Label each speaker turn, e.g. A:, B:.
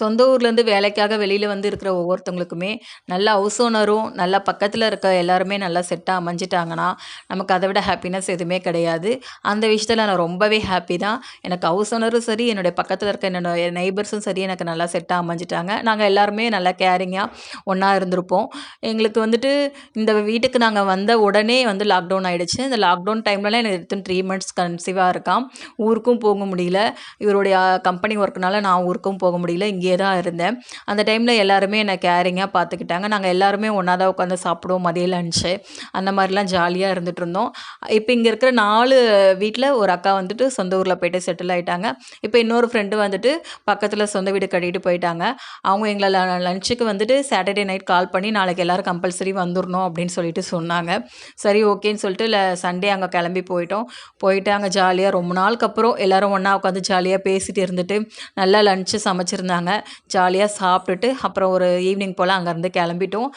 A: சொந்த ஊர்லேருந்து வேலைக்காக வெளியில வந்து இருக்கிற ஒவ்வொருத்தவங்களுக்குமே, நல்ல ஹவுஸ் ஓனரும், நல்லா பக்கத்தில இருக்க எல்லாருமே நல்லா செட்டா அமைஞ்சிட்டாங்கன்னா, நமக்கு அத விட ஹேப்பினஸ் எதுவுமே கிடையாது. அந்த விஷயத்தில நான் ரொம்பவே ஹேப்பி தான். எனக்கு ஹவுஸ் ஓனரும் சரி, என்னுடைய பக்கத்தில இருக்க என்னோட நெய்பர்ஸும் சரி, எனக்கு நல்லா செட்டா அமைஞ்சிட்டாங்க. நாங்க எல்லாருமே நல்லா கேரிங்கா ஒண்ணா இருந்திருப்போம். எங்களுக்கு வந்துட்டு இந்த வீட்டுக்கு நாங்க வந்த உடனே வந்து லாக்டவுன் ஆயிடுச்சு. இந்த லாக்டவுன் டைம்லலாம் எனக்கு வித்தின் 3 மந்த்ஸ் கன்சீவா இருக்கான். ஊருக்கும் போக முடியல. இவருடைய கம்பெனி ஒர்க்னால நான் ஊருக்கும் போக முடியல. இங்கேயே தான் இருந்தேன். அந்த டைம்ல எல்லாருமே என்ன கேரிங்கா பார்த்துக்கிட்டாங்க. நாங்க எல்லாருமே ஒண்ணா தான் உட்காந்து சாப்பிடுவோம் மதிய லன்ச்சு. அந்த மாரிலாம் ஜாலியா இருந்துட்டு இருந்தோம். இப்ப இங்க இருக்கிற 4 வீட்ல ஒரு அக்கா வந்துட்டு சொந்த ஊர்ல போயிட்டு செட்டில் ஆயிட்டாங்க. இப்ப இன்னொரு ஃப்ரெண்டு வந்துட்டு பக்கத்துல சொந்த வீடு கட்டிட்டு போயிட்டாங்க. அவங்க எங்கள லன்ச்சுக்கு வந்துட்டு சாட்டர்டே நைட் கால் பண்ணி நாளைக்கு எல்லாரும் கம்பல்சரி வந்துரணும் அப்படின்னு சொல்லிட்டு சொன்னாங்க. சரி ஓகேன்னு சொல்லிட்டு சண்டே அங்க கிளம்பி போயிட்டோம். போயிட்டு அங்க ஜாலியா ரொம்ப நாளுக்கு அப்புறம் எல்லாரும் ஒண்ணா உட்காந்து ஜாலியா பேசிட்டு இருந்துட்டு, நல்லா லன்ச்சு சமைச்சிருந்தாங்க. ஜாலியா சாப்பிட்டுட்டு, அப்புறம் ஒரு ஈவினிங் போல அங்கருந்து கிளம்பிட்டோம்.